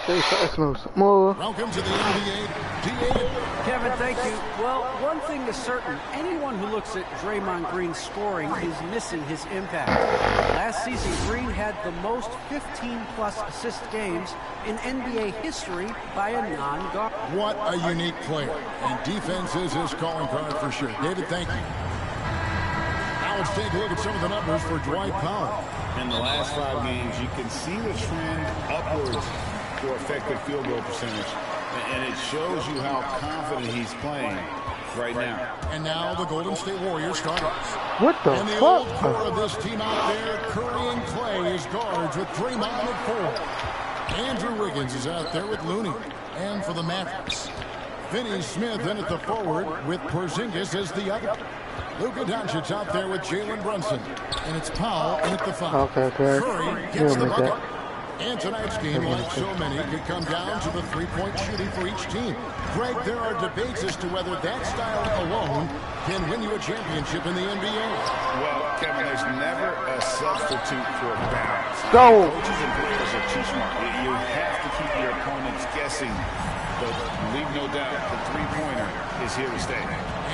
Welcome to the NBA. Kevin, thank you. Well, one thing is certain. Anyone who looks at Draymond Green's scoring is missing his impact. Last season, Green had the most 15-plus assist games in NBA history by a non-guard. What a unique player. And defense is his calling card for sure. David, thank you. Now let's take a look at some of the numbers for Dwight Powell. In the last 5 games, you can see the trend upwards for effective field goal percentage. And it shows you how confident he's playing right now. And now the Golden State Warriors starters. What the and the old core of this team out there, Curry and Clay as guards with Draymond at 4. Andrew Wiggins is out there with Looney. And for the Mavericks, Finney Smith in at the forward with Porzingis as the other. Luka Doncic out there with Jalen Brunson. And it's Powell in at the 5. Curry gets the bucket. And tonight's game, like so many, could come down to the three-point shooting for each team. Greg, there are debates as to whether that style alone can win you a championship in the NBA. Well, Kevin, there's never a substitute for balance. Go! Coaches and players are too smart. You have to keep your opponents guessing. But leave no doubt, the three-pointer is here to stay.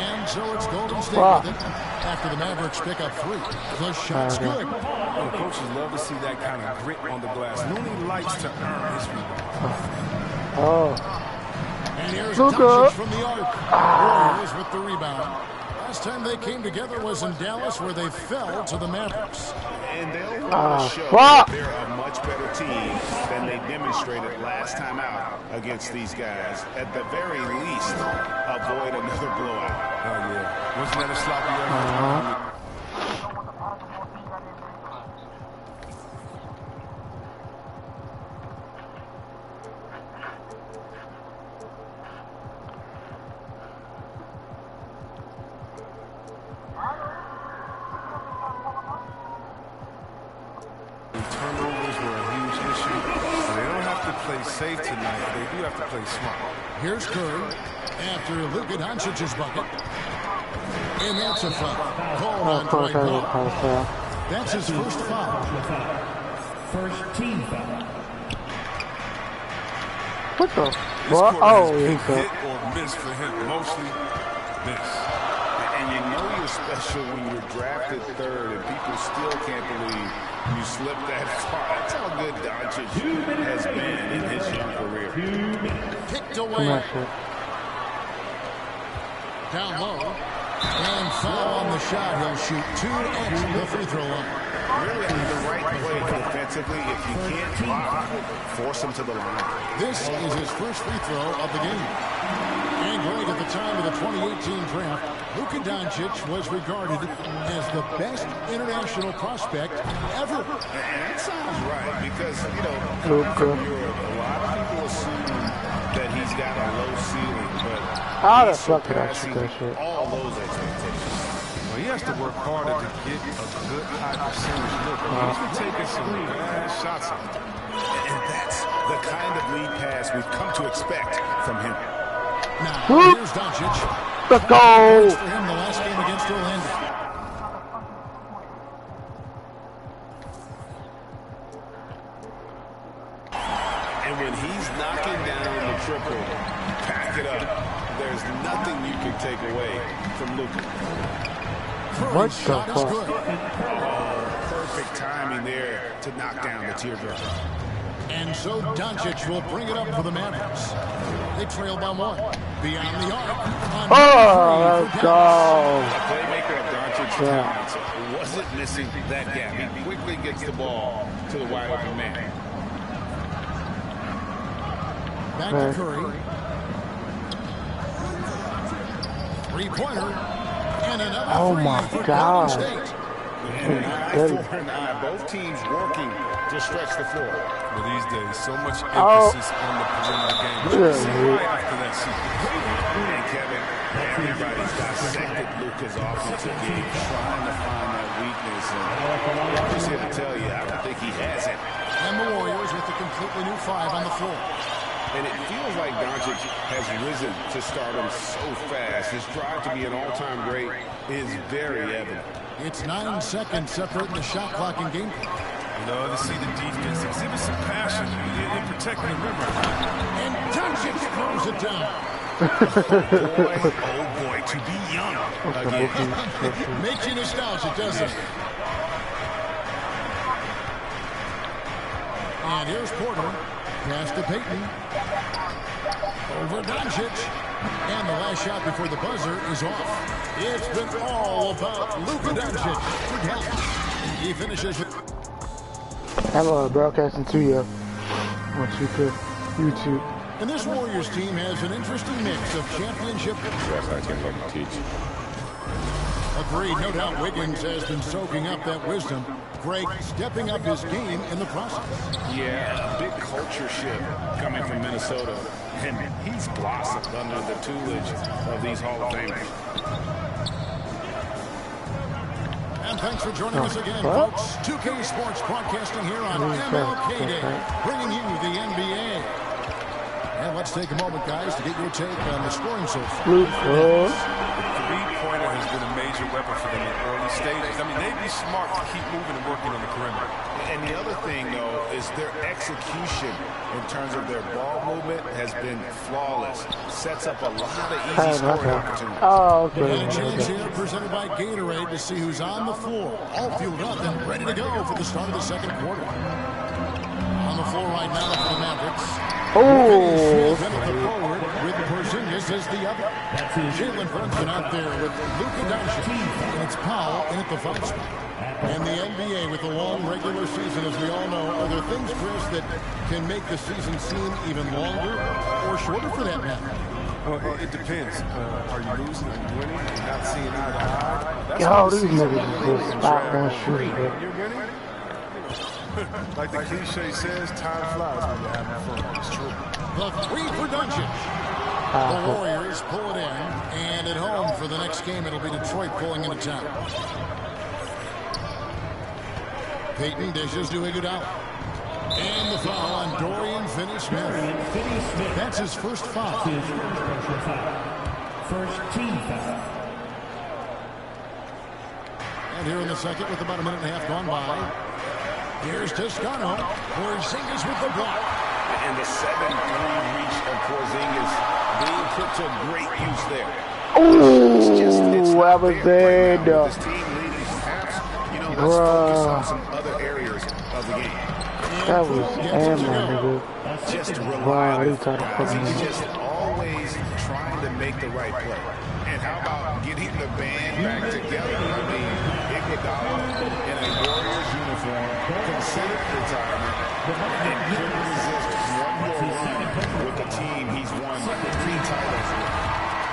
And so it's Golden State with it after the Mavericks pick up 3. The shot's good. The coaches love to see that kind of grit on the glass. Looney likes to earn his rebound. And here's Doncic from the arc. Warriors with the rebound. Last time they came together was in Dallas, where they fell to the Mavericks. And they'll want to show that they're a much better team than they demonstrated last time out against these guys. At the very least, avoid another blowout. Oh, yeah. Wasn't that a sloppy effort? Turnovers were a huge issue. They don't have to play safe tonight. They do have to play smart. Here's Curry after Luka Doncic's bucket. And that's a foul. Called on Dwight Powell. That's his first foul. First team foul. What the? What? Oh, he's hit or miss for him. Mostly miss. And you know you're special when you're drafted 3rd and people still can't believe you slipped that far. That's how good Doncic has been in his young career. Kicked away. Down low. And foul on the shot. He'll shoot 2 at the free throw line. Really the right play defensively. If you can't block, force him to the line. This is his first free throw of the game. And Greg, at the time of the 2018 draft, Luka Doncic was regarded as the best international prospect ever. And that sounds right because, you know, coming from Europe, a lot of people assume that he's got a low ceiling, but how the fuck did I shoot that shit? All those expectations. Well, he has to work harder to get a good high percentage look. He's been taking some bad shots. And that's the kind of lead pass we've come to expect from him. Now, here's Doncic. Let's go! For him the last game against Orlando. And when he's knocking down the triple, pack it up. There's nothing you can take away from Luka. What the fuck? Oh, perfect timing there to knock down the teardrop. And so Doncic will bring it up for the Mavericks. They trail by 1. Beyond the arc. Oh, let's go. The playmaker of Doncic's talents wasn't missing that gap. He quickly gets the ball to the wide open man. Back to Curry. Three-pointer. And another oh my God. And an eye for an eye. Both teams working to stretch the floor. Well, these days, so much emphasis on the perimeter game. Right after that sequence. And Kevin, everybody's dissected Luka's offensive game, trying to find that weakness. And I'm just here to tell you, I don't think he has it. And the Warriors with a completely new 5 on the floor. And it feels like Doncic has risen to stardom so fast. His drive to be an all-time great is very evident. It's 9 seconds separating the shot clock and game clock. You know, to see the defense exhibit some passion in protecting the rim. down. Oh boy, to be young again. Makes you nostalgic, doesn't it? And here's Porter. Pass to Payton. Over Doncic. And the last shot before the buzzer is off. It's been all about Luka Doncic. He finishes with... I'm broadcasting to you. Once you could YouTube. And this Warriors team has an interesting mix of championship... Yes, I can help teach. Agreed. No doubt Wiggins has been soaking up that wisdom. Greg stepping up his game in the process. Yeah, a big culture shift coming from Minnesota. And he's blossomed under the tutelage of these Hall of Famers. And thanks for joining us again, folks. 2K Sports Broadcasting here on MLK Day, bringing you the NBA. And let's take a moment, guys, to get your take on the scoring so far. Three-pointer has been a major weapon for them in early stages. I mean, they'd be smart to keep moving and working on the perimeter. And the other thing, though, is their execution in terms of their ball movement has been flawless. Sets up a lot of easy scoring opportunities. Oh, okay. And a chance here presented by Gatorade to see who's on the floor. All fueled up and ready to go for the start of the second quarter. On the floor right now for the Mavericks. Oh, The forward with Porzingis as the other. Jalen Brunson out there with Luka Doncic. And it's Powell in at the 5 spot. And the NBA with a long regular season, as we all know, are there things, Chris, that can make the season seem even longer or shorter for that matter? Well, it depends. Are you losing? Are you winning? You're not seeing eye to eye. That's yo, what the these season niggas really is is spot drag on on. shooting, bro. You're winning? Like the cliche says, time flies when you're having fun. It's true. The 3 for Doncic. The Warriors pull it in, and at home for the next game, it'll be Detroit pulling into town. Payton dishes to Iguodala. And the foul on Dorian Finney-Smith. That's his first foul. First team foul. And here in the second with about a minute and a half gone by. Here's Toscano. Porzingis with the block. And the 7-3 reach of Porzingis being put to great use there. Ooh, I was there, though. This team leading perhaps, let's focus on some other areas of the game. That was nigga. Just Wow, reliable. he tried to fuck me. He's just always trying to make the right play. And how about getting the band back together? I mean, Iguodala in a Warriors uniform, considered retirement, and couldn't resist one more run with the team he's won 3 titles with.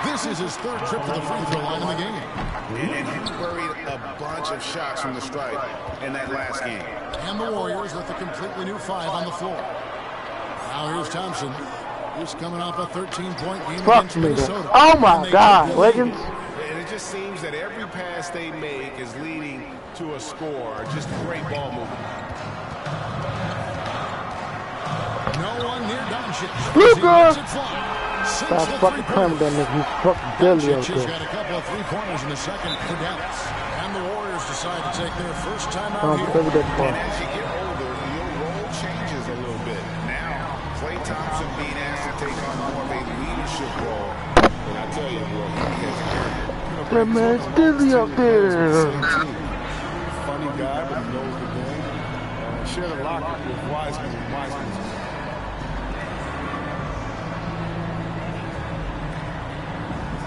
This is his 3rd trip to the free throw line in the game. And he buried a bunch of shots from the stripe in that last game. And the Warriors with a completely new 5 on the floor. Now here's Thompson. He's coming off a 13-point game against Minnesota. Oh my God, Wiggins. And it just seems that every pass they make is leading to a score. Just great ball movement. No one near Doncic. Luka! Stop fucking playing that nigga. He's fucking Billy out Doncic has there. got a couple of 3-pointers in the second for Dallas. And the Warriors decide to take their first time I out don't here. play with that And ball. as you get older, your role changes a little bit. Now, Klay Thompson being asked to take on more of a leadership role. And I tell you, bro, he has earned it. That man's Billy out there. Funny guy, but he knows the game. Share the locker with Wiseman and Wiseman.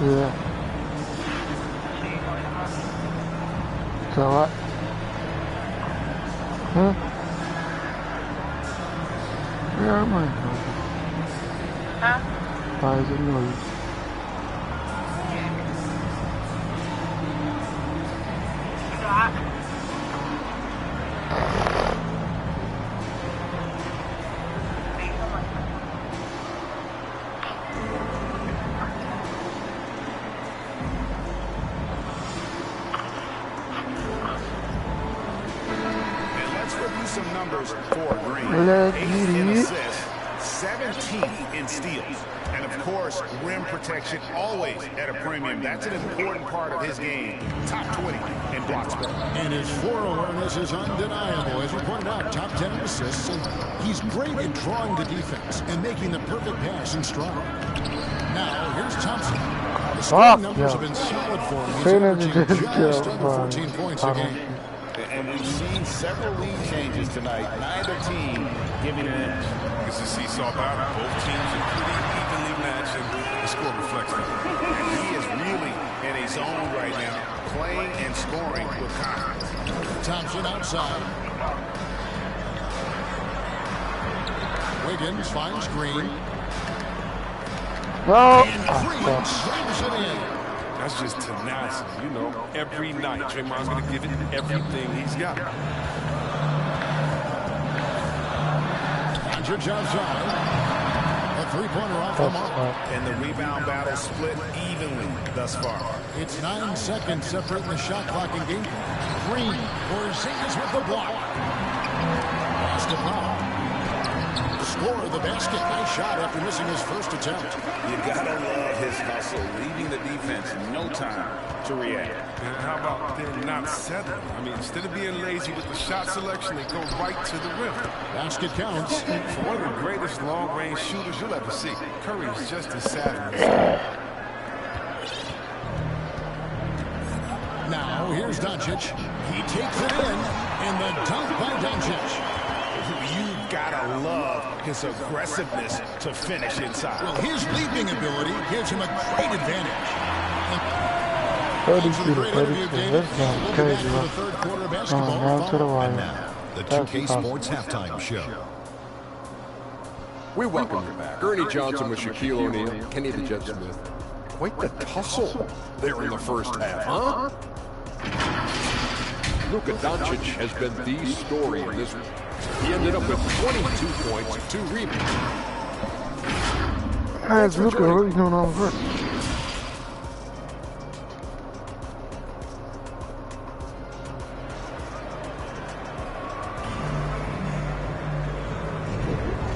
Yeah. So what? Huh? Yeah, I might know. Huh? Why is it noise? Some numbers for Green. 8 assists, 17th in steals. And, of course, rim protection always at a premium. That's an important part of his game. Top 20 in blocks per. And his floor awareness is undeniable. As you pointed out, top 10 assists. And he's great at drawing the defense and making the perfect pass in stride. Now, here's Thompson. The scoring numbers have been solid for him. He's averaging just under 14 points a game. And we've seen several lead changes tonight. Neither team giving an edge. It's a seesaw battle. Both teams are pretty evenly matched, and the score reflects that. And he is really in a zone right now, playing and scoring with confidence. Thompson outside. Wiggins finds Green. No. And Green slams it in. That's just tenacity, you know. Every night, Draymond's going to give it everything he's got. Doncic outside. A three-pointer off the mark. And the rebound battle split evenly thus far. It's 9 seconds separating the shot clock and game. Green, Porzingis with the block. Basketball. Score the basket. Nice shot after missing his first attempt. You gotta love his hustle, leaving the defense no time to react. And how about them not settling? I mean, instead of being lazy with the shot selection, they go right to the rim. Basket counts. For one of the greatest long-range shooters you'll ever see, Curry is just as savvy. Now, here's Doncic. He takes it in, and the dunk by Doncic. You've gotta love his aggressiveness to finish inside. Well, his leaping ability gives him a great advantage. 32 to 32. This is crazy, bro. Down to the wire. And now, the 2K Sports Halftime Show. We welcome you back. Ernie Johnson with Shaquille O'Neal, Kenny the Jet Smith. Quite the tussle there in the first half, huh? Luka Doncic has been the story in this one. He ended up with 22 points, 2 rebounds. How's Luka really doing all the work?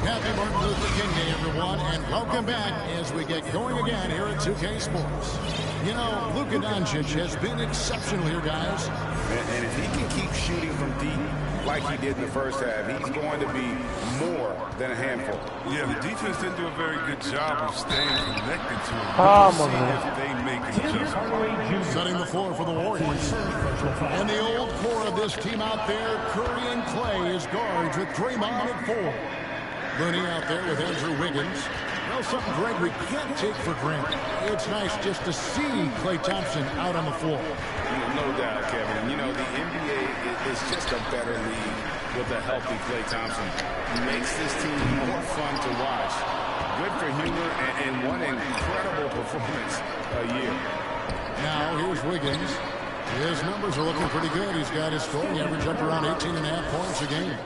Happy Martin Luther King Day, everyone, and welcome back as we get going again here at 2K Sports. You know, Luka Doncic has been exceptional here, guys. And if he can keep shooting from deep like he did in the first half, he's going to be more than a handful. Yeah, the defense didn't do a very good job of staying connected to him. Oh, We'll my see God. if they make an adjustment. Setting the floor for the Warriors. And the old core of this team out there, Curry and Clay as guards with Draymond at 4. Looney out there with Andrew Wiggins. Well, something, Greg, we can't take for granted. It's nice just to see Klay Thompson out on the floor. No doubt, Kevin. And, you know, the NBA is just a better league with a healthy Klay Thompson. Makes this team more fun to watch. Good for humor and one incredible performance a year. Now, here's Wiggins. His numbers are looking pretty good. He's got his scoring average up around 18.5 points a game.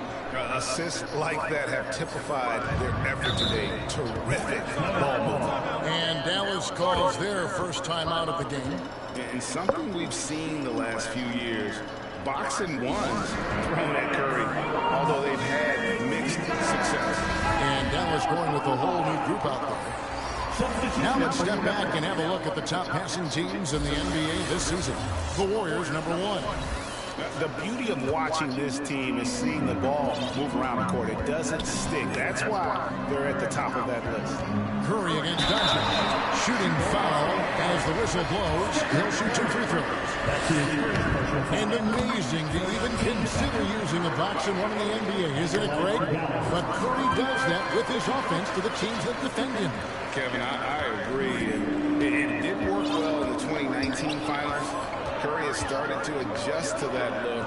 Assists like that have typified their effort today. Terrific ball movement. And Dallas calls their first time out of the game. And something we've seen the last few years, boxing ones thrown at Curry, although they've had mixed success. And Dallas going with a whole new group out there. Now let's step back and have a look at the top passing teams in the NBA this season. The Warriors, number 1. The beauty of watching this team is seeing the ball move around the court. It doesn't stick. That's why they're at the top of that list. Curry against Doncic. Shooting foul as the whistle blows. He'll shoot 2 free throws. And amazing to even consider using a box and one in the NBA, isn't it, Greg? But Curry does that with his offense to the teams that defend him. Kevin, I agree. And it did work well in the 2019 finals. Curry has started to adjust to that look.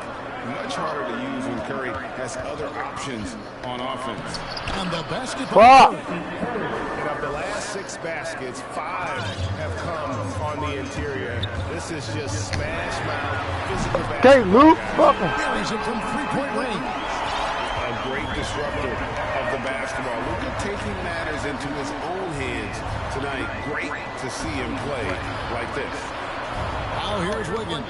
Much harder to use when Curry has other options on offense. And the basketball. And of the last 6 baskets, 5 have come on the interior. This is just smash mouth, physical basketball. Okay, Luke. Buries it from 3-point range. A great disruptor of the basketball. Luka taking matters into his own hands tonight. Great to see him play like this. Now here's Wiggins.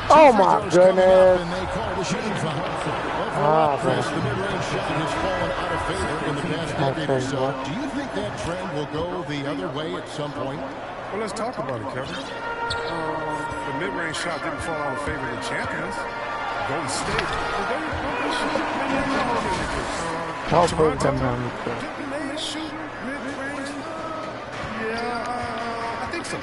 Oh my goodness. And they call the shooting foul. Well, for the mid-range shot has fallen out of favorite in the past decade or so. Do you think that trend will go the other way at some point? Well, let's talk about it, Kevin. The mid-range shot didn't fall out of favor of the champions. Golden State. They shoot mid-range? Yeah, I think so.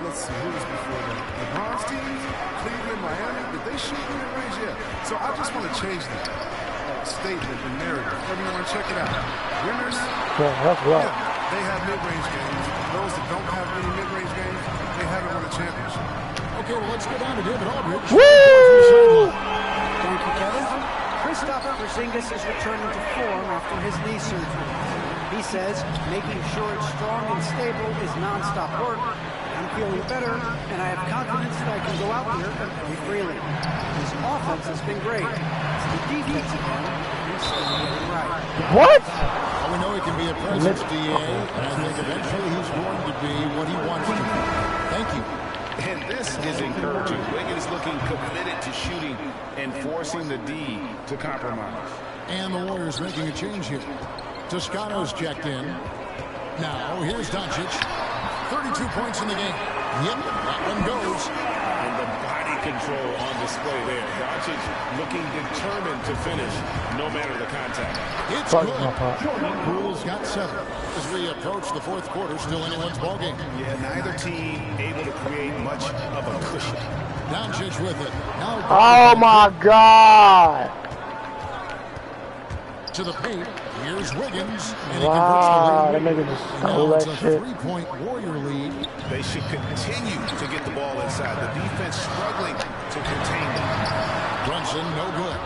Let's see, who was before that? LeBron's teams, Cleveland, Miami, did they shoot mid-range? Yeah. So I just want to change that statement and narrative. Everyone check it out. Winners, they have mid-range games. Those that don't have any mid-range games, they haven't won a championship. Okay, well, let's go down to David Aldridge. Woo! Thank you, Kevin. Kristaps Porzingis is returning to form after his knee surgery. He says making sure it's strong and stable is non-stop work. I'm feeling better, and I have confidence that I can go out there and play freely. His offense has been great. It's the defense again. He's still getting right. What? Well, we know he can be a presence, DA, and I think eventually he's going to be what he wants to be. Thank you. And this is encouraging. Wiggins looking committed to shooting and forcing the D to compromise. And the Warriors making a change here. Toscano's checked in. Now, here's Doncic. 32 points in the game. Yep, that one goes. And the body control on display there. Doncic looking determined to finish no matter the contact. It's good. Poole's got 7. As we approach the fourth quarter, still anyone's ballgame. Yeah, neither team able to create much of a cushion. Doncic with it. Now oh my God. To the paint. Here's Wiggins. And wow, that nigga just stole that it's a shit. 3-point Warrior lead. They should continue to get the ball inside. The defense struggling to contain them. Brunson, no good.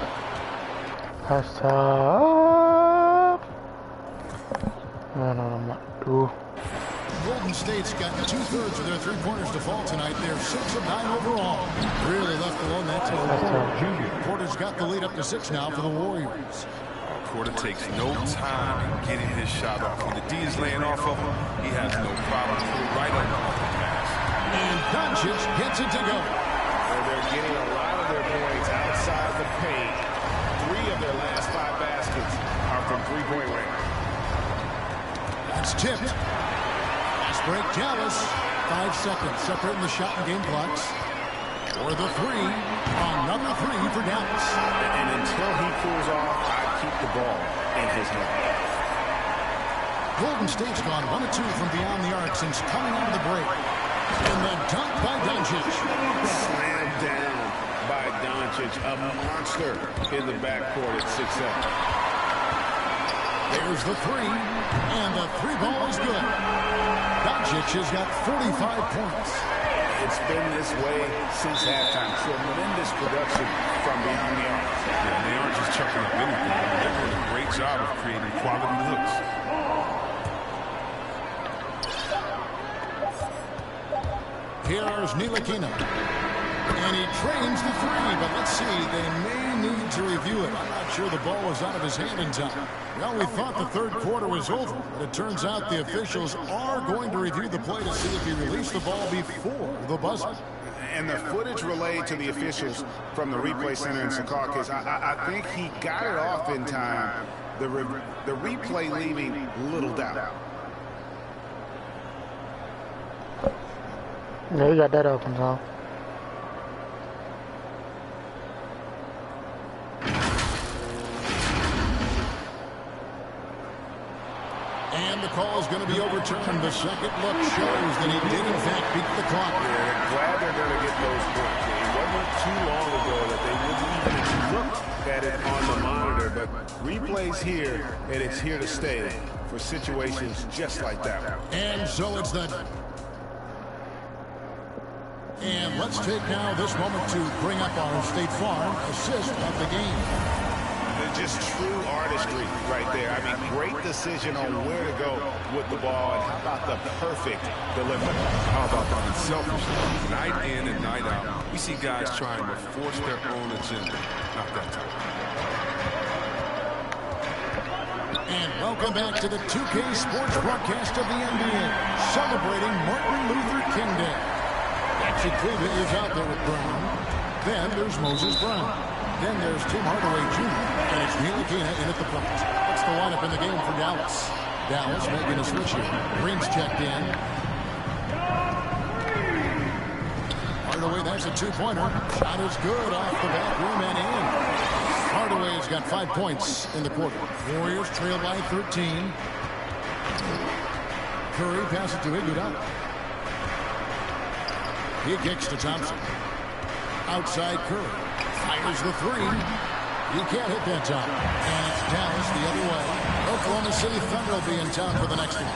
Pass up. No. Golden State's got 2/3 of their three-pointers to fall tonight. They're 6 of 9 overall. Really left alone that time. Porter's got the lead up to 6 now for the Warriors. Porter takes no time in getting his shot off. When the D is laying off of him, he has no problem putting right on the pass. And Doncic gets it to go. And they're getting a lot of their points outside the paint. 3 of their last 5 baskets are from three-point range. That's tipped. Fast break, Dallas. 5 seconds separating the shot and game clocks. For the 3. Another 3 for Dallas. And until he cools off, keep the ball in his hand. Golden State's gone 1 of 2 from beyond the arc since coming out of the break. And the dunk by Doncic. Slammed down by Doncic, a monster in the backcourt at 6'7". There's the 3, and the 3 ball is good. Doncic has got 45 points. It's been this way since halftime. Tremendous production from beyond the arc. Yeah, they aren't just chucking up anything. They're doing a great job of creating quality looks. Here's Ntilikina. And he trains the 3, but let's see. They may need to review it. I'm not sure the ball was out of his hand in time. Well, we thought the third quarter was over, but it turns out the officials are going to review the play to see if he released the ball before the buzzer. And the footage relayed to the officials from the replay center in Secaucus, I think he got it off in time. The replay leaving little doubt. Yeah, you got that open, huh? And the call is going to be overturned. The second look shows that he did, in fact, beat the clock. Yeah, glad they're going to get those points. It wasn't too long ago that they wouldn't even look at it on the monitor, but replays here, and it's here to stay for situations just like that one. And so it's done. And let's take now this moment to bring up our State Farm assist of the game. Just true artistry right there. I mean, great decision on where to go with the ball, and how about the perfect delivery? How about the unselfishness? Night in and night out, we see guys trying to force their own agenda. Not that time. And welcome back to the 2K Sports Broadcast of the NBA, celebrating Martin Luther King Day. Patrick Cleveland is out there with Brown. Then there's Moses Brown. Then there's Tim Hardaway Jr. And it's Ntilikina in at the point. That's the lineup in the game for Dallas. Dallas making a switch here. Green's checked in. Hardaway, that's a two-pointer. Shot is good off the back rim and in. Hardaway's got 5 points in the quarter. Warriors trail by 13. Curry passes to Iguodala. He kicks to Thompson. Outside Curry. Fires the three. He can't hit that time. And it's Dallas the other way. Oklahoma City Thunder will be in town for the next one.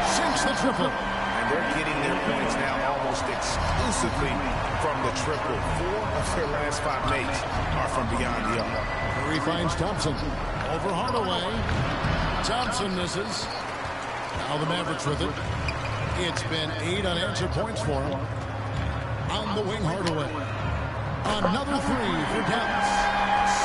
Sinks the triple. And they're getting their points now almost exclusively from the triple. 4 of their last 5 makes are from beyond the arc. Curry finds Thompson. Over Hardaway. Thompson misses. Now the Mavericks with it. It's been 8 unanswered points for him. On the wing, Hardaway. Another three for Dallas.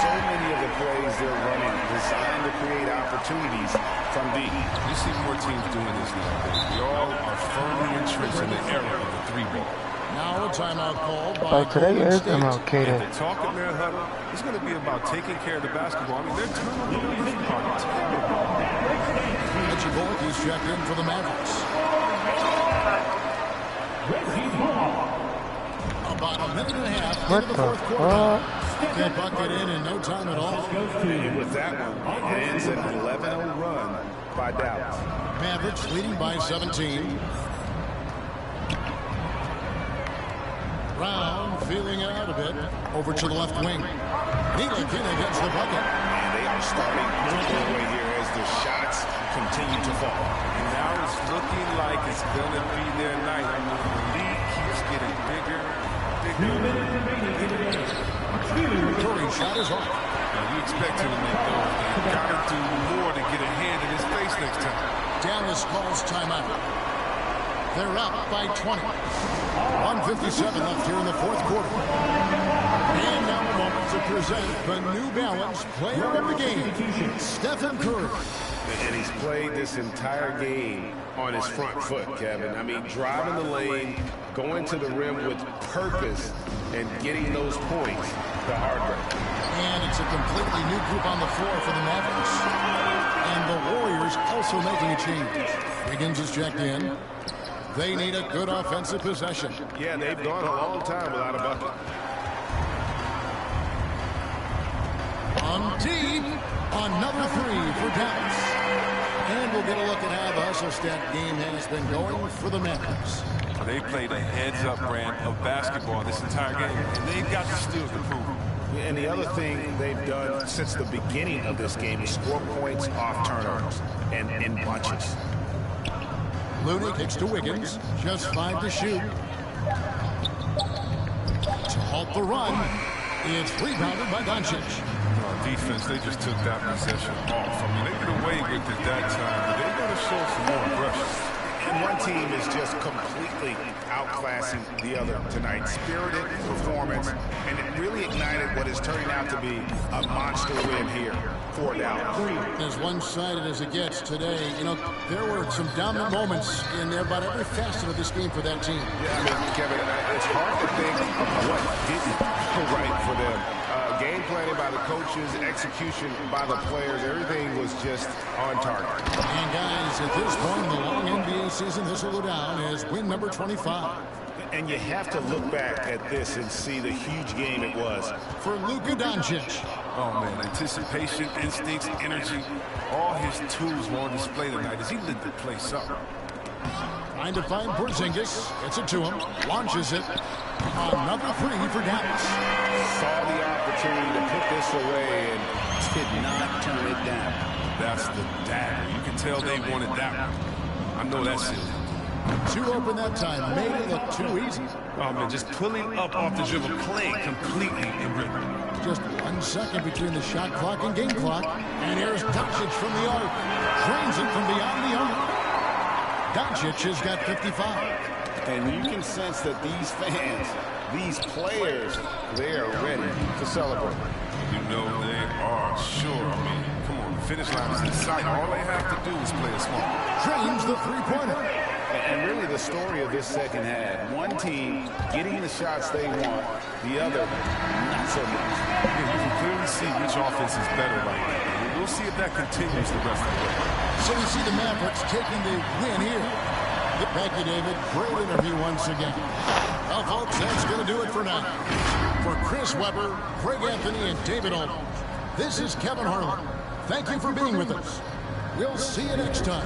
So many of the plays they're running designed to create opportunities from deep. You see more teams doing this nowadays. We all are firmly entrenched in the era of the 3-ball. Now a timeout called by today is If MLK Day. they talk in their huddle, it's going to be about taking care of the basketball. I mean, their turnover numbers are terrible. Reggie Bullock is checked in for the Mavericks. About a minute and a half into the fourth quarter. That bucket in no time at all. And with that one, it ends an 11-0 run by Dallas. Mavericks leading by 17. Brown feeling out a bit. Over to the left wing. Ntilikina gets the bucket. And they are starting to pull away here as the shots continue to fall. And now it's looking like it's going to be their night. I mean, the lead keeps getting bigger. Curry shot is off. Now, you expect him to make those. You got to do more to get a hand in his face next time. Dallas calls timeout. They're up by 20. 1:57 left here in the fourth quarter. And now a moment to present the New Balance player of the game, Stephen Curry. And he's played this entire game on his front foot, Kevin. I mean, driving the lane, going to the rim with purpose, and getting those points the hard way. And it's a completely new group on the floor for the Mavericks. And the Warriors also making a change. Wiggins is checked in. They need a good offensive possession. Yeah, they've gone a long time without a bucket. On deep, another three for Dallas. And we'll get a look at how the hustle stat game has been going for the Mavericks. They played a heads-up brand of basketball this entire game, and they've got the steals to prove it. And the other thing they've done since the beginning of this game is score points off turnovers and in bunches. Looney kicks to Wiggins. Just 5 to shoot. To halt the run. It's rebounded by Doncic. Defense, they just took that possession off. I mean, they get away with it that time, but they got to show some more aggression. And one team is just completely outclassing the other tonight. Spirited performance, and it really ignited what is turning out to be a monster win here for Dallas. As one-sided as it gets today, you know, there were some dominant moments in about every facet of this game for that team. Yeah, I mean, Kevin, it's hard to think what didn't go right for them. Game planning by the coaches, execution by the players, everything was just on target. And guys, at this point in the long NBA season, this will go down as win number 25. And you have to look back at this and see the huge game it was for Luka Doncic. Oh, man, anticipation, instincts, energy, all his tools were on display tonight as he lit the place up. Trying to find Porzingis. Gets it to him. Launches it. Another three for Dallas. Saw the opportunity to put this away and did not turn it down. That's the dagger. You can tell they wanted that one. I know that's it. Too open that time. Made it look too easy. Oh, man, just pulling up off the dribble, playing completely in rhythm. Just 1 second between the shot clock and game clock. And here's Doncic from the arc. Drains it from beyond the arc. Doncic has got 55. And you can sense that these fans, these players, they are ready to celebrate. You know they are, sure. I mean, come on, the finish line is in sight. All they have to do is play it smart. Drains the three-pointer. And really the story of this second half, one team getting the shots they want, The other, not so much. Yeah, you can clearly see which offense is better right now. We'll see if that continues the rest of the way. So we see the Mavericks taking the win here. Thank you, David. Great interview once again. Well, folks, that's going to do it for now. For Chris Webber, Craig Anthony, and David Aldridge, this is Kevin Harlan. Thank you for being with us. We'll see you next time.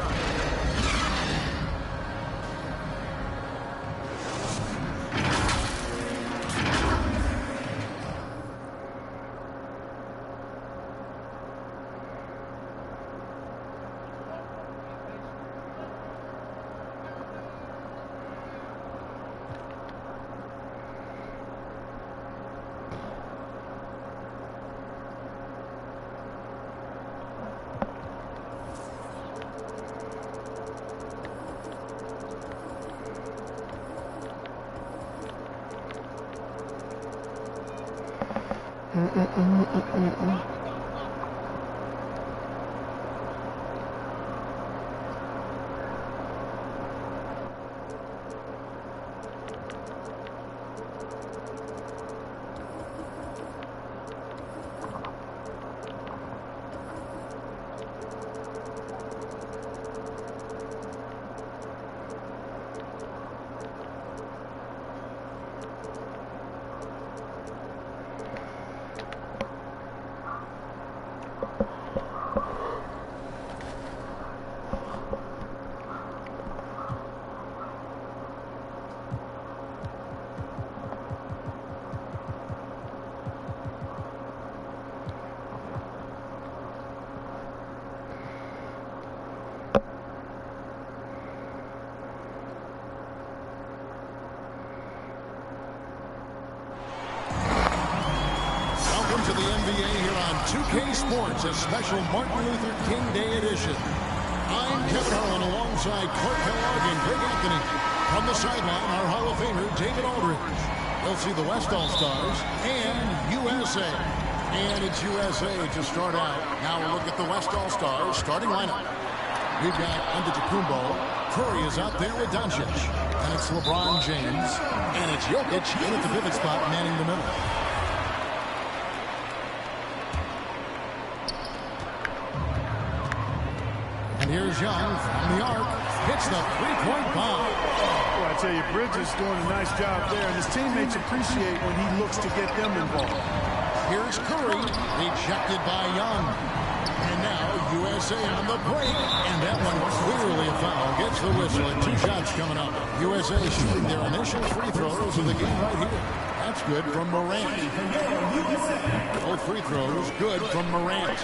To the NBA here on 2K Sports, a special Martin Luther King Day edition. I'm Kevin Harlan alongside Clark Kellogg and Craig Anthony. From the sideline, our Hall of Famer, David Aldridge. We'll see the West All-Stars and USA. And it's USA to start out. Now we'll look at the West All-Stars starting lineup. We've got Antetokounmpo. Curry is out there with Doncic. And it's LeBron James. And it's Jokic in at the pivot spot, manning the middle. Here's Young from the arc. Hits the three-point bomb. Well, I tell you, Bridges doing a nice job there, and his teammates appreciate when he looks to get them involved. Here's Curry, rejected by Young. And now USA on the break, and that one clearly a foul. Gets the whistle, and 2 shots coming up. USA shooting their initial free throws of the game right here. That's good from Morant. Both free throws good from Morant.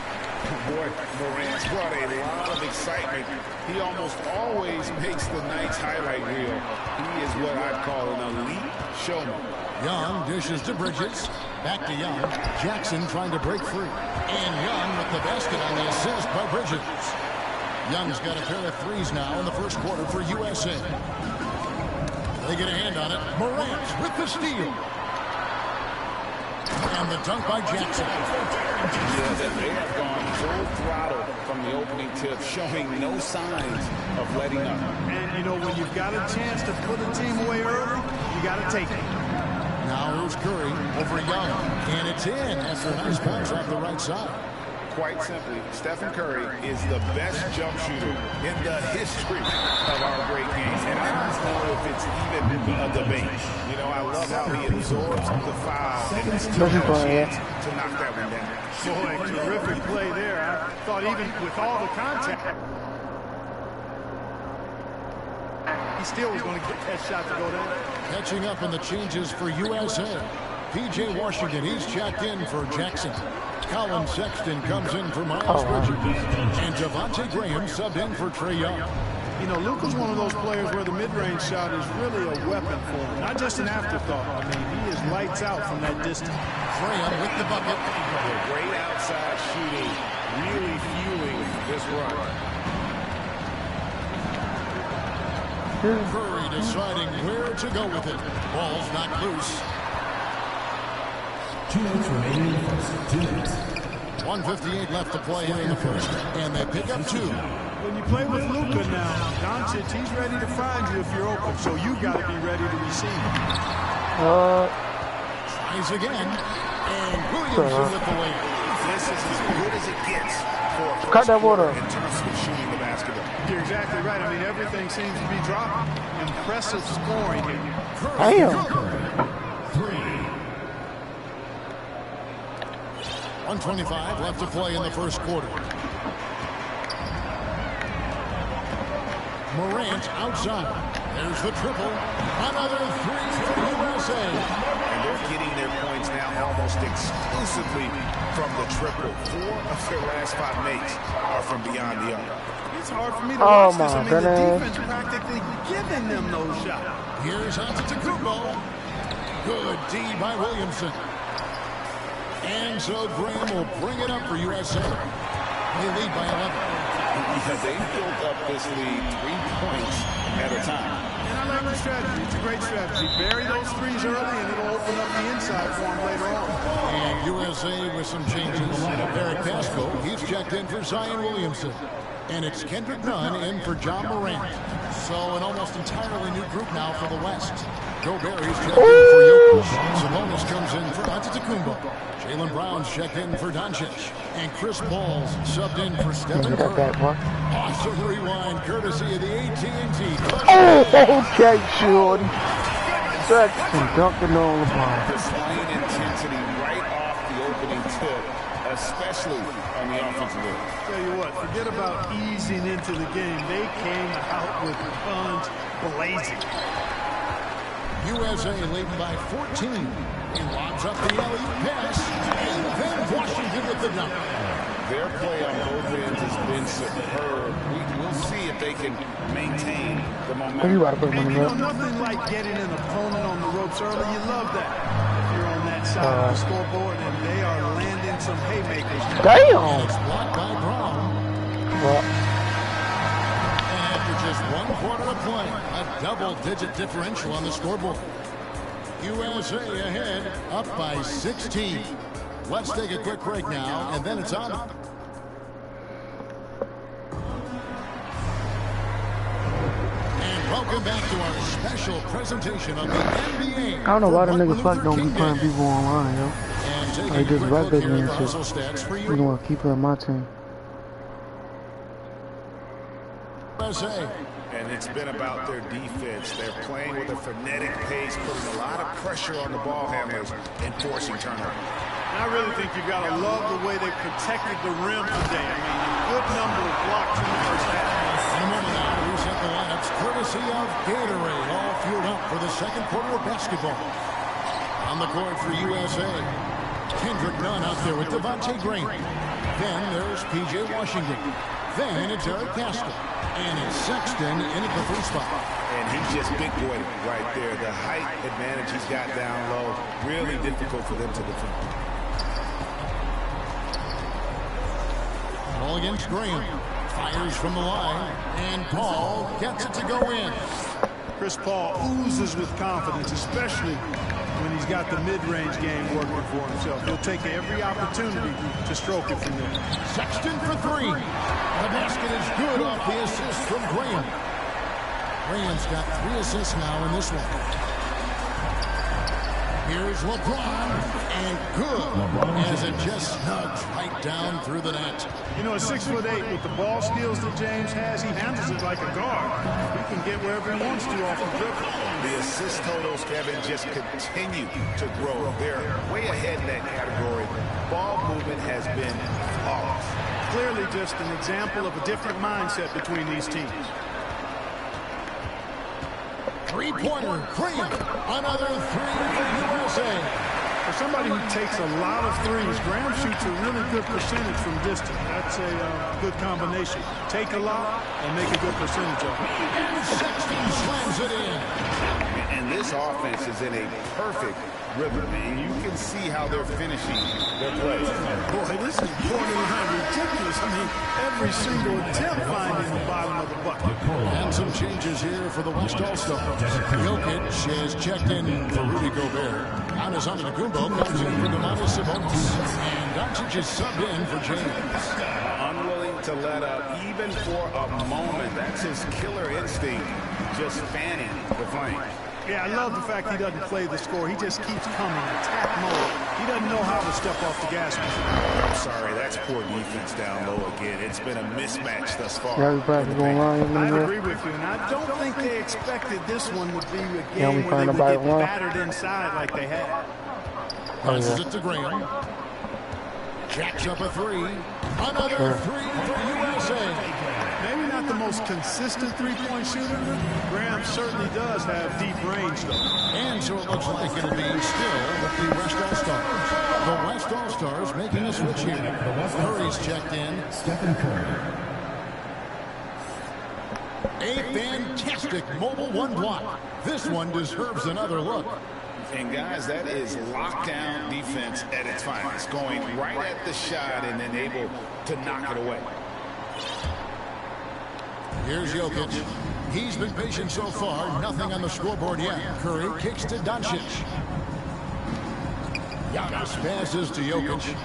Boy, Morant's brought a lot of excitement. He almost always makes the night's highlight reel. He is what I'd call an elite showman. Young dishes to Bridges. Back to Young. Jackson trying to break free. And Young with the basket on the assist by Bridges. Young's got a pair of threes now in the first quarter for USA. They get a hand on it. Morant with the steal. And the dunk by Jackson. Yeah, they have gone full throttle from the opening tip, showing no signs of letting up. And, you know, when you've got a chance to put a team away early, you got to take it. Now here's Curry over Young. And it's in after a nice bounce off the right side. Quite simply, Stephen Curry is the best jump shooter in the history of our great games. And I don't know if it's even a debate. You know, I love how he absorbs the foul and still has a chance to knock that one down. Boy, terrific play there. I thought even with all the contact, he still was going to get that shot to go down. Catching up on the changes for USA. P.J. Washington, he's checked in for Jackson. Colin Sexton comes in for Miles Bridges. And Devontae Graham subbed in for Trae Young. You know, Luka's one of those players where the mid-range shot is really a weapon for him. Not just an afterthought. I mean, he is lights out from that distance. Graham with the bucket. Great outside shooting, really fueling this run. Curry deciding where to go with it. Ball's knocked loose. 2 minutes remaining in the first. 2 minutes. 1:58 left to play here in the first. And they pick up 2. When you play with Luka now, Doncic, he's ready to find you if you're open. So you got to be ready to receive. Trying Tries again. And Williamson with the layup. This is as good as it gets for a Cut that water. in terms of shooting the basketball. You're exactly right. I mean, everything seems to be dropping. Impressive scoring here. Damn. 1:25 left to play in the first quarter. Morant outside. There's the triple. Another three for USA. And they're getting their points now almost exclusively from the triple. 4 of their last 5 makes are from beyond the arc. It's hard for me to watch this. I mean, the defense practically giving them those shots. Here's Antetokounmpo. Good D by Williamson. And so Graham will bring it up for USA. They lead by 11. Because they built up this lead 3 points at a time. And I like the strategy. It's a great strategy. Bury those threes early, and it'll open up the inside for them later on. And USA with some changes. Eric Pasco, he's checked in for Zion Williamson. And it's Kendrick Nunn in for John Morant. So an almost entirely new group now for the West. Gobert is checked in for Jokic. Sabonis comes in for Antetokounmpo. Jaylen Brown's checked in for Doncic. And Chris Paul's subbed in for Stephen Curry. Awesome rewind courtesy of the AT&T. Oh, okay, shorty. Sexton dunking on LeBron. Displaying intensity right off the opening tip, especially on the offensive end. Tell you what, forget about easing into the game. They came out with guns blazing. USA leading by 14. He lobs up the alley pass, and then Washington with the dunk. Their play on both ends has been superb. We'll see if they can maintain the momentum. You gotta put And money you know, up. nothing like getting an opponent on the ropes early. You love that. If you're on that side of the scoreboard and they are landing some haymakers. Damn. It's blocked by Brown. Well, After just 1 quarter of play, a double-digit differential on the scoreboard. USA ahead, up by 16. Let's take a quick break now, and then it's on. And welcome back to our special presentation of the NBA. I don't know why the niggas fuck don't be playing people online, yo. And They just right back in your shit. hustle stats for You know what? Keep playing my team. USA. And it's been about their defense. They're playing with a frenetic pace, putting a lot of pressure on the ball handlers and forcing turnovers. And I really think you've got to love the way they protected the rim today. I mean, a good number of blocks in the first half. In a moment now, we set the lineups courtesy of Gatorade, all fueled up for the second quarter of basketball. On the court for USA, Kendrick Nunn out there with Devontae Graham. Then there's P.J. Washington. Then it's Eric Pasco. And it's Sexton in at the 3 spot. And he's just big boy right there. The height advantage he's got down low, really difficult for them to defend. Ball against Graham. Fires from the line. And Paul gets it to go in. Chris Paul oozes with confidence, especially when he's got the mid-range game working for himself. He'll take every opportunity to stroke it from there. Sexton for 3. The basket is good off the assist from Graham. Graham's got 3 assists now in this one. Here's LeBron, and good, as it just snugs right down through the net. You know, at 6'8", with the ball skills that James has, he handles it like a guard. He can get wherever he wants to off the dribble. The assist totals, Kevin, just continue to grow. They're way ahead in that category. Ball movement has been flawless. Clearly just an example of a different mindset between these teams. Three-pointer, Graham, another 3 for USA. For somebody who takes a lot of threes, Graham shoots a really good percentage from distance. That's a good combination. Take a lot and make a good percentage of it. And Sexton slams it in. And this offense is in a perfect rhythm, and you can see how they're finishing their plays. Boy, this is borderline ridiculous. I mean, every single attempt finding the bottom of the bucket. And some changes here for the West All-Stars. Jokic has checked in for Rudy Gobert. Giannis Antetokounmpo comes in for Domantas Sabonis. And Doncic is subbed in for James. Unwilling to let up even for a moment. That's his killer instinct, just fanning the flame. Yeah, I love the fact he doesn't play the score. He just keeps coming, attack mode. He doesn't know how to step off the gas pedal. I'm sorry, that's poor defense down low again. It's been a mismatch thus far. Yeah, I agree with you, and I don't think they expected this one would be a game where they would get battered inside like they had. Passes it to Graham. Jacks up a three. Another three for USA. Maybe not the most consistent three-point shooter. Graham certainly does have deep range, though. And so it looks like it'll be still with the West All-Stars. The West All-Stars making a switch here. Curry's checked in. Stephen Curry. A fantastic mobile one block. This one deserves another look. And guys, that is lockdown defense at its finest. Going right at the shot and then able to knock it away. Here's Jokic. He's been patient so far. Nothing on the scoreboard yet. Curry kicks to Doncic. Giannis passes to Jokic.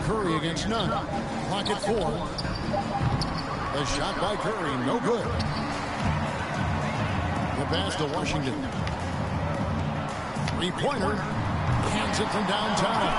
Curry against none. Clock at 4. The shot by Curry, no good. The pass to Washington. Three-pointer. Hands it from downtown.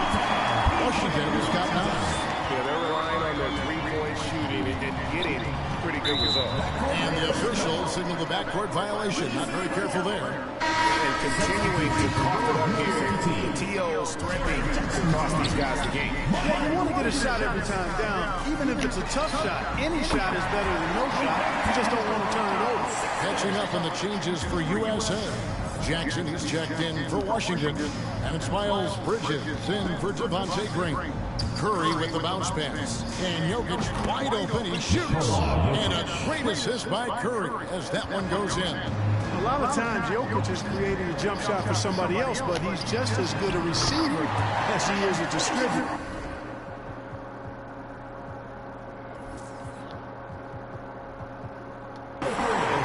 Washington has got 9. Yeah, they're relying on their three-point shooting and getting pretty good results. And the official signaled the backcourt violation. Not very careful there. And continuing to cough it up here. T.O.'s threatening to cost these guys the game. Yeah, you want to get a shot every time down. Even if it's a tough shot, any shot is better than no shot. You just don't want to turn it over. Catching up on the changes for USA. Jackson, he's checked in for Washington. And it's Miles Bridges in for Devontae Green. Curry with the bounce pass. And Jokic wide open. He shoots. And a great assist by Curry as that one goes in. A lot of times, Jokic is creating a jump shot for somebody else, but he's just as good a receiver as he is a distributor.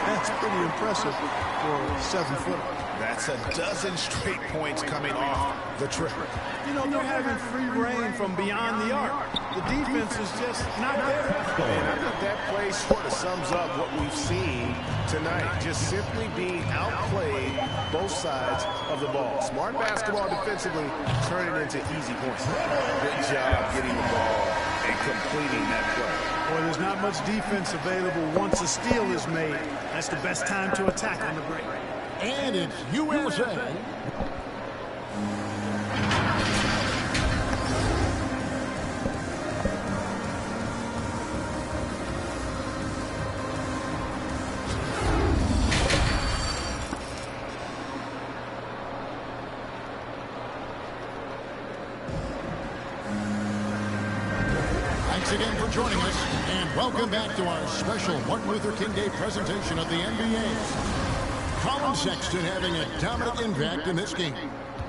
That's pretty impressive for a 7-footer. That's a dozen straight points coming off the trip. You know, they're having free reign from beyond the arc. The defense is just not there. And I think that play sort of sums up what we've seen tonight. Just simply being outplayed both sides of the ball. Smart basketball defensively, turning into easy points. Good job getting the ball and completing that play. Well, there's not much defense available once a steal is made. That's the best time to attack on the break. And it's USA. Thanks again for joining us, and welcome back to our special Martin Luther King Day presentation of the NBA. Colin Sexton having a dominant impact in this game.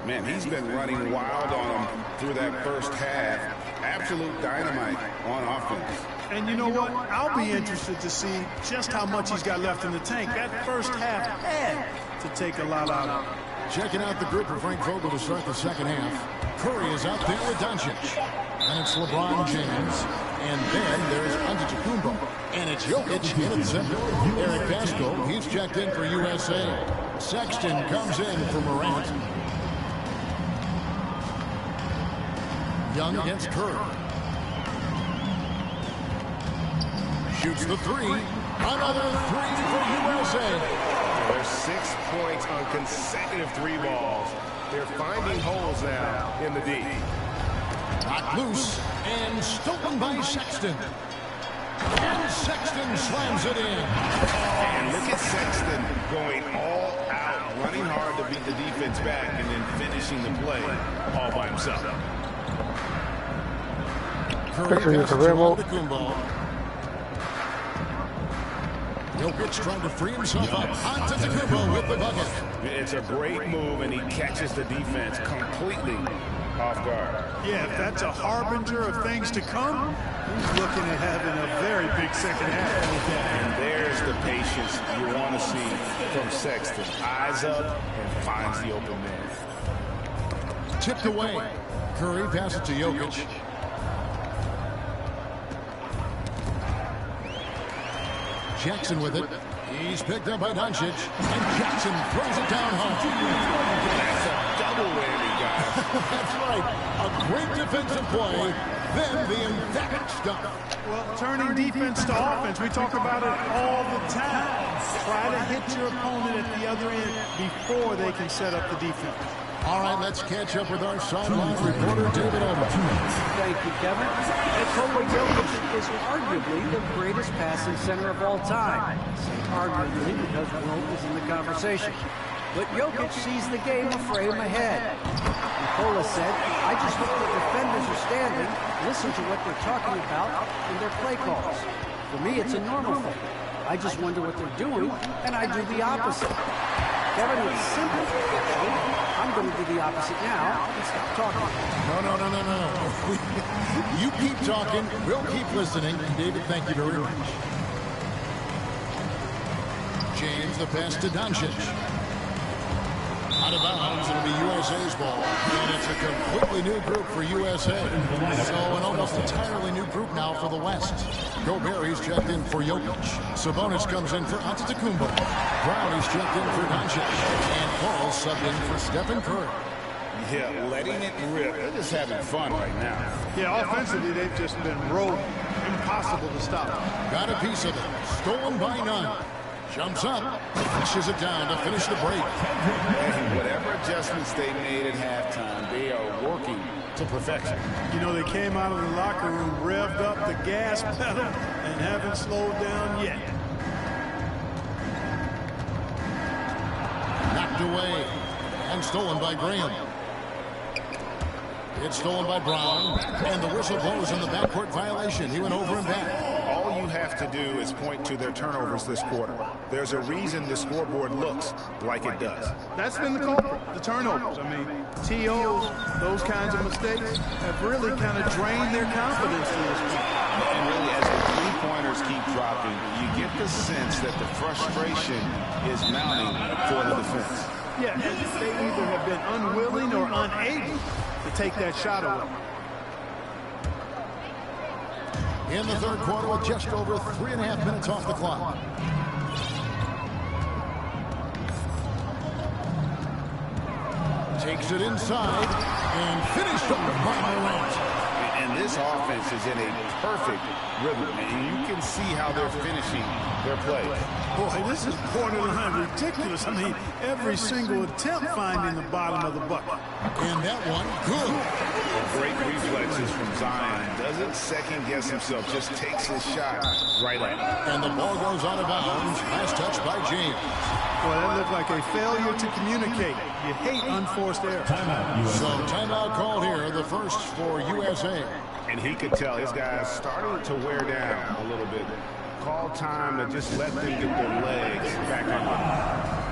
Man, he's been running wild on them through that first half. Absolute dynamite on offense. And you know what? I'll be interested to see just how much he's got left in the tank. That first half had to take a lot out of him. Checking out the group for Frank Vogel to start the second half. Curry is out there with Doncic. And it's LeBron James. And then there's Antetokounmpo. And it's Jokic in at center. Eric Pascal, he's checked in for USA. Sexton comes in for Morant. Young against Curry. Shoots the three. Another three for USA. There's 6 points on consecutive 3 balls. They're finding holes now in the D. Knocked loose and stolen by Sexton. And Sexton slams it in. And look at Sexton going all out, running hard to beat the defense back, and then finishing the play all by himself. Curry passes to Antetokounmpo. Jokic trying to free himself up. Antetokounmpo with the bucket. It's a great move, and he catches the defense completely off guard. Yeah, if that's a harbinger of things to come, he's looking at having a very big second half. And there's the patience you want to see from Sexton. Eyes up and finds the open man. Tipped away. Curry passes to Jokic. Jackson with it. He's picked up by Doncic, and Jackson throws it down home. That's a double whammy, guys. That's right. A great defensive play, then the emphatic stuff. Well, turning defense to offense, we talk about it all the time. Try to hit your opponent at the other end before they can set up the defense. All right, let's catch up with our sideline reporter, David Evans. Thank you, Kevin. Nikola Jokic is arguably the greatest passing center of all time. Arguably because Wilt is in the conversation. But Jokic sees the game a frame ahead. Nikola said, I just hope the defenders are standing, listen to what they're talking about in their play calls. For me, it's a normal thing. I just wonder what they're doing, and I do the opposite. Kevin, it's simple, actually. I'm going to do the opposite now and stop talking. No. You keep talking, we'll keep listening. David, thank you very much. James, the pass to Doncic. Out of bounds, it'll be USA's ball. And it's a completely new group for USA. So an almost entirely new group now for the West. Gobert, he's checked in for Jokic. Sabonis comes in for Antetokounmpo. Brown, he's checked in for Doncic. And Paul subbed in for Stephen Curry. Yeah, letting it rip. They're just having fun right now. Yeah, offensively, they've just been rolling. Impossible to stop. Got a piece of it. Stolen by none. Jumps up, pushes it down to finish the break. And whatever adjustments they made at halftime, they are working to perfection. You know, they came out of the locker room, revved up the gas pedal, and haven't slowed down yet. Knocked away and stolen by Graham. It's stolen by Brown, and the whistle blows on the backcourt violation. He went over and back. All you have to do is point to their turnovers this quarter. There's a reason the scoreboard looks like it does. That's been the culprit, the turnovers. I mean, TOs, those kinds of mistakes have really kind of drained their confidence to this point. And really, as the three-pointers keep dropping, you get the sense that the frustration is mounting for the defense. Yeah, they either have been unwilling or unable to take that shot away. In the third quarter with just over 3.5 minutes off the clock. Takes it inside and finished up by Morant. And this offense is in a perfect rhythm, and you can see how they're finishing their play. Boy, this is borderline ridiculous. I mean, every single attempt finding the bottom of the bucket. And that one, good. Great reflexes from Zion. Doesn't second-guess himself, just takes his shot right at. And the ball goes out of bounds. Last touch by James. Boy, that looked like a failure to communicate. You hate unforced error. So timeout called here, the first for USA. And he could tell his guys starting to wear down a little bit. Call time to just let them get their legs back on.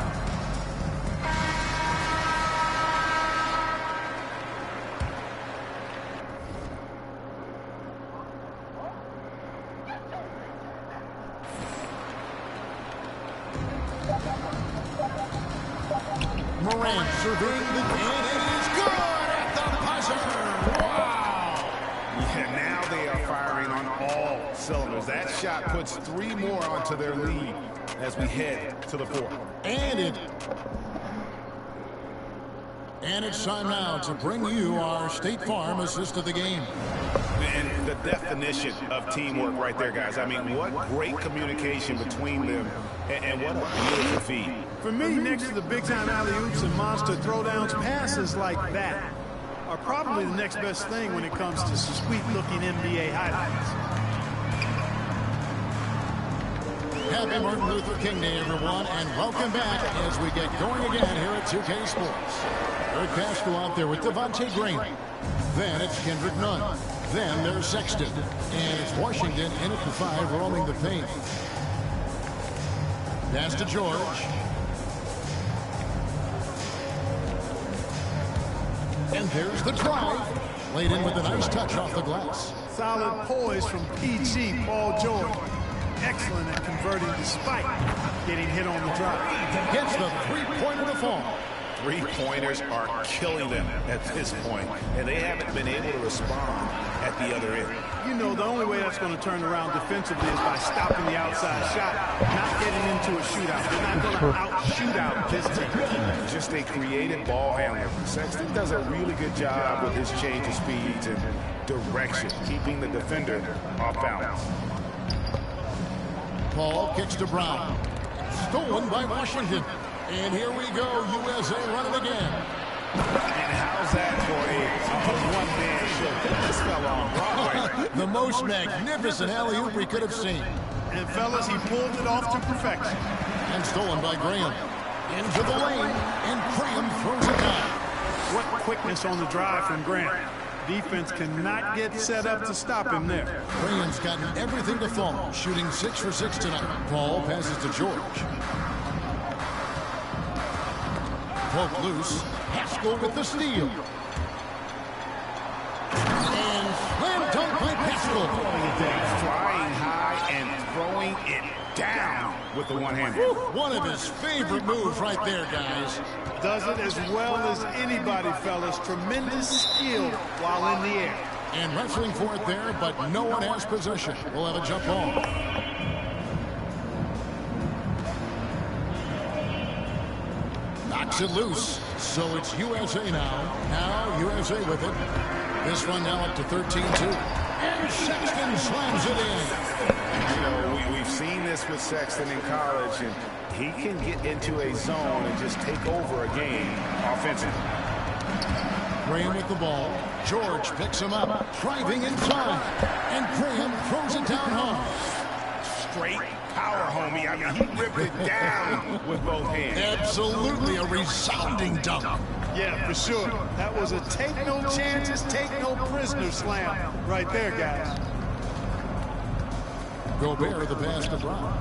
Morant surveying the game, and it is good at the buzzer. Wow! Yeah, now they are firing on all cylinders. That shot puts 3 more onto their lead as we head to the fourth. And it's time now to bring you our State Farm assist of the game. And the definition of teamwork right there, guys. I mean, what great communication between them, and what a beautiful feed. For me, next to the big-time alley-oops and monster throwdowns, passes like that are probably the next best thing when it comes to sweet-looking NBA highlights. Happy Martin Luther King Day, everyone, and welcome back as we get going again here at 2K Sports. Eric Castro out there with Devontae Green. Then it's Kendrick Nunn. Then there's Sexton. And it's Washington in at the 5, roaming the paint. Pass to George. And there's the drive. Laid in with a nice touch off the glass. Solid poise from PG, Paul George. Excellent at converting despite getting hit on the drive. Gets the three-pointer to fall. Three-pointers are killing them at this point, and they haven't been able to respond at the other end. You know, the only way that's going to turn around defensively is by stopping the outside shot, not getting into a shootout. They're not going to out-shoot out this team. Just a creative ball handler. Sexton does a really good job with his change of speeds and direction, keeping the defender off balance. Paul kicks to Brown. Stolen by Washington. And here we go, USA running again. And how's that for a one-man show? This fell on Broadway. The most magnificent alley-oop we could have seen. And fellas, he pulled it off to perfection. And stolen by Graham. Into the lane, and Graham throws it down. What quickness on the drive from Grant. Defense cannot get set up to stop him there. Graham's gotten everything to fall, shooting 6 for 6 tonight. Paul passes to George. Poke loose. Haskell with the steal. And slam dunk by Haskell. Flying high and throwing it down with the one-hander. One of his favorite moves right there, guys. Does it as well as anybody, fellas. Tremendous skill while in the air. And wrestling for it there, but no one has possession. We'll have a jump ball. Knocks it loose. So it's USA now. Now USA with it. This one now up to 13-2. And Sexton slams it in. You know, we've seen this with Sexton in college, and he can get into a zone and just take over a game offensively. Graham with the ball. George picks him up, driving inside. And Graham throws it down hard. Straight power, homie. I mean, he ripped it down with both hands. Absolutely a resounding dunk. Yeah, for sure. That was a take no chances, take no prisoner slam right there, guys. Gobert the pass to Brown.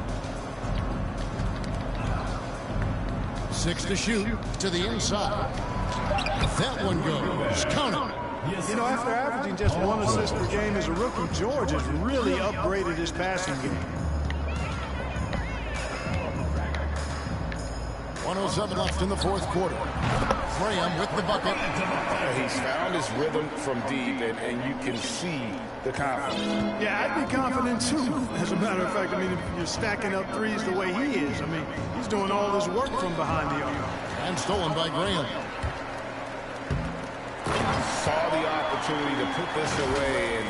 6 to shoot to the inside. That one goes. Count it. You know, after averaging just 1 assist per game as a rookie, George has really upgraded his passing game. 1:07 left in the fourth quarter. Graham with the bucket. He's found his rhythm from deep, and you can see the confidence. Yeah, I'd be confident too. As a matter of fact, I mean, if you're stacking up threes the way he is, I mean, he's doing all this work from behind the arc. And stolen by Graham. Saw the opportunity to put this away and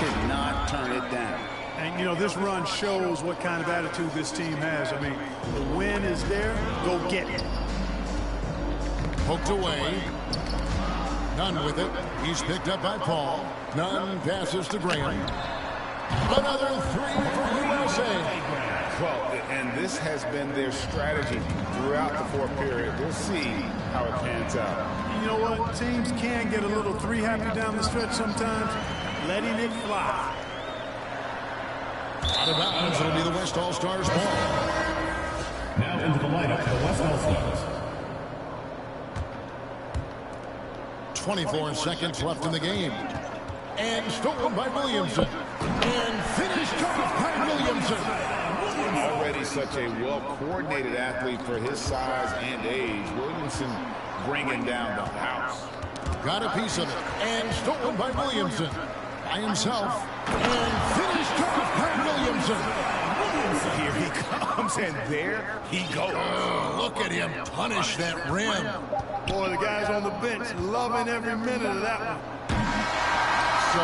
did not turn it down. And, you know, this run shows what kind of attitude this team has. I mean, the win is there, go get it. Poked away. Nunn with it. He's picked up by Paul. Nunn passes to Graham. Another 3 for USA. Well, and this has been their strategy throughout the fourth period. We'll see how it pans out. You know what? Teams can get a little three-happy down the stretch sometimes. Letting it fly. Out of bounds, it'll be the West All-Stars ball. Now into the lineup, the West All-Stars. 24 seconds left in the game. And stolen by Williamson. And finished off by Williamson. Already such a well-coordinated athlete for his size and age. Williamson bringing down the house. Got a piece of it. And stolen by Williamson. By himself. And finished off by Williamson. Here he comes, and there he goes. Look at him punish that rim. Boy, the guys on the bench loving every minute of that one. So